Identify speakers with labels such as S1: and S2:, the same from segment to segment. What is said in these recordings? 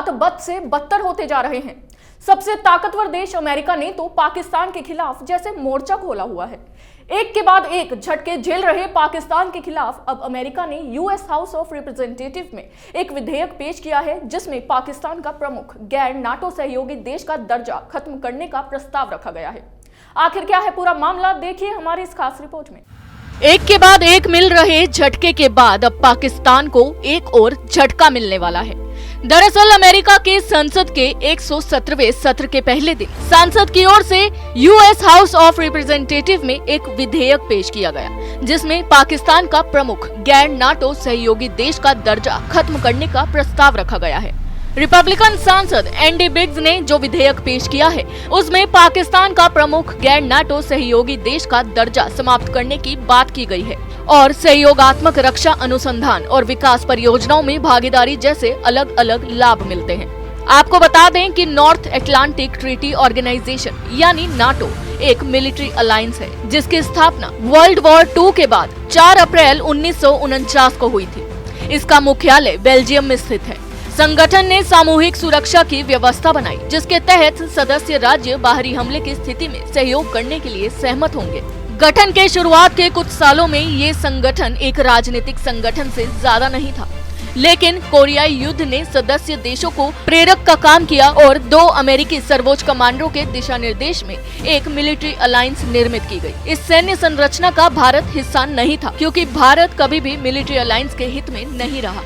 S1: हालात बद से बदतर होते जा रहे हैं। सबसे ताकतवर देश अमेरिका ने तो पाकिस्तान के खिलाफ जैसे मोर्चा खोला हुआ है। एक के बाद एक झटके झेल रहे पाकिस्तान के खिलाफ अब अमेरिका ने यूएस हाउस ऑफ रिप्रेजेंटेटिव में एक विधेयक पेश किया है, जिसमें पाकिस्तान का प्रमुख गैर नाटो सहयोगी देश का दर्जा खत्म करने का प्रस्ताव रखा गया है। आखिर क्या है पूरा मामला, देखिए हमारी इस खास रिपोर्ट में। एक के बाद एक मिल रहे झटके के बाद अब पाकिस्तान को एक और झटका मिलने वाला है। दरअसल अमेरिका के संसद के 117वें सत्र के पहले दिन सांसद की ओर से यूएस हाउस ऑफ रिप्रेजेंटेटिव में एक विधेयक पेश किया गया, जिसमें पाकिस्तान का प्रमुख गैर नाटो सहयोगी देश का दर्जा खत्म करने का प्रस्ताव रखा गया है। रिपब्लिकन सांसद एंडी बिग्स ने जो विधेयक पेश किया है, उसमें पाकिस्तान का प्रमुख गैर नाटो सहयोगी देश का दर्जा समाप्त करने की बात की गई है और सहयोगात्मक रक्षा अनुसंधान और विकास परियोजनाओं में भागीदारी जैसे अलग अलग लाभ मिलते हैं। आपको बता दें कि नॉर्थ अटलांटिक ट्रीटी ऑर्गेनाइजेशन यानी नाटो एक मिलिट्री अलायंस है, जिसकी स्थापना वर्ल्ड वॉर 2 के बाद 4 अप्रैल 1949 को हुई थी। इसका मुख्यालय बेल्जियम में स्थित है। संगठन ने सामूहिक सुरक्षा की व्यवस्था बनाई, जिसके तहत सदस्य राज्य बाहरी हमले की स्थिति में सहयोग करने के लिए सहमत होंगे। गठन के शुरुआत के कुछ सालों में ये संगठन एक राजनीतिक संगठन से ज्यादा नहीं था, लेकिन कोरियाई युद्ध ने सदस्य देशों को प्रेरक का काम किया और 2 अमेरिकी सर्वोच्च कमांडरों के दिशा निर्देश में एक मिलिट्री अलायंस निर्मित की गई। इस सैन्य संरचना का भारत हिस्सा नहीं था, क्योंकि भारत कभी भी मिलिट्री अलायंस के हित में नहीं रहा।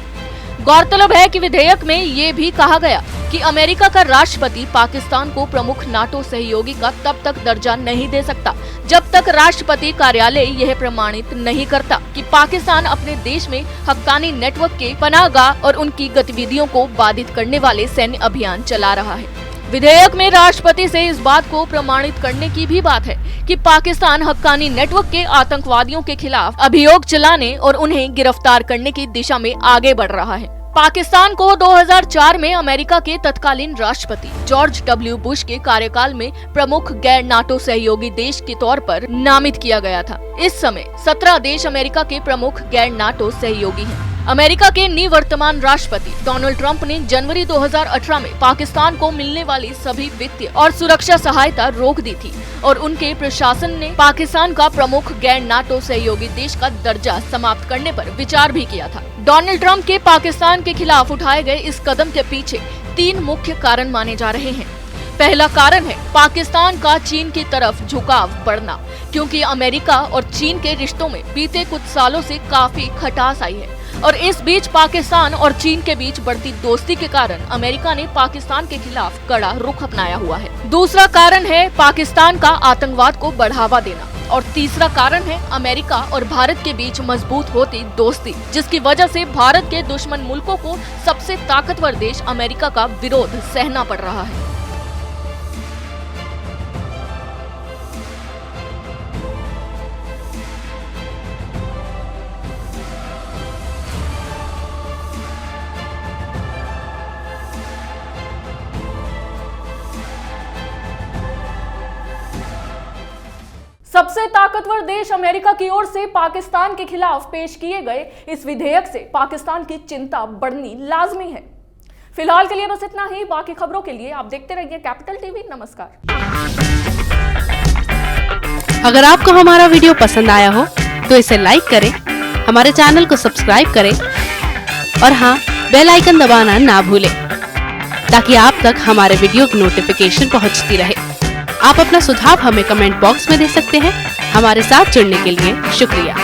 S1: गौरतलब है कि विधेयक में ये भी कहा गया कि अमेरिका का राष्ट्रपति पाकिस्तान को प्रमुख नाटो सहयोगी का तब तक दर्जा नहीं दे सकता जब तक राष्ट्रपति कार्यालय यह प्रमाणित नहीं करता कि पाकिस्तान अपने देश में हक्कानी नेटवर्क के पनाहगाह और उनकी गतिविधियों को बाधित करने वाले सैन्य अभियान चला रहा है। विधेयक में राष्ट्रपति से इस बात को प्रमाणित करने की भी बात है कि पाकिस्तान हक्कानी नेटवर्क के आतंकवादियों के खिलाफ अभियोग चलाने और उन्हें गिरफ्तार करने की दिशा में आगे बढ़ रहा है। पाकिस्तान को 2004 में अमेरिका के तत्कालीन राष्ट्रपति जॉर्ज डब्ल्यू बुश के कार्यकाल में प्रमुख गैर नाटो सहयोगी देश के तौर पर नामित किया गया था। इस समय 17 देश अमेरिका के प्रमुख गैर नाटो सहयोगी हैं। अमेरिका के निवर्तमान राष्ट्रपति डोनाल्ड ट्रंप ने जनवरी 2018 में पाकिस्तान को मिलने वाली सभी वित्तीय और सुरक्षा सहायता रोक दी थी और उनके प्रशासन ने पाकिस्तान का प्रमुख गैर नाटो सहयोगी देश का दर्जा समाप्त करने पर विचार भी किया था। डोनाल्ड ट्रंप के पाकिस्तान के खिलाफ उठाए गए इस कदम के पीछे 3 मुख्य कारण माने जा रहे हैं। पहला कारण है पाकिस्तान का चीन की तरफ झुकाव बढ़ना, क्योंकि अमेरिका और चीन के रिश्तों में बीते कुछ सालों से काफी खटास आई है और इस बीच पाकिस्तान और चीन के बीच बढ़ती दोस्ती के कारण अमेरिका ने पाकिस्तान के खिलाफ कड़ा रुख अपनाया हुआ है। दूसरा कारण है पाकिस्तान का आतंकवाद को बढ़ावा देना और तीसरा कारण है अमेरिका और भारत के बीच मजबूत होती दोस्ती, जिसकी वजह से भारत के दुश्मन मुल्कों को सबसे ताकतवर देश अमेरिका का विरोध सहना पड़ रहा है। सबसे ताकतवर देश अमेरिका की ओर से पाकिस्तान के खिलाफ पेश किए गए इस विधेयक से पाकिस्तान की चिंता बढ़नी लाजमी है। फिलहाल के लिए बस इतना ही। बाकी खबरों के लिए आप देखते रहिए कैपिटल टीवी। नमस्कार।
S2: अगर आपको हमारा वीडियो पसंद आया हो तो इसे लाइक करें, हमारे चैनल को सब्सक्राइब करें और हाँ, बेल आइकन दबाना ना भूलें ताकि आप तक हमारे वीडियो की नोटिफिकेशन पहुंचती रहे। आप अपना सुझाव हमें कमेंट बॉक्स में दे सकते हैं। हमारे साथ जुड़ने के लिए शुक्रिया।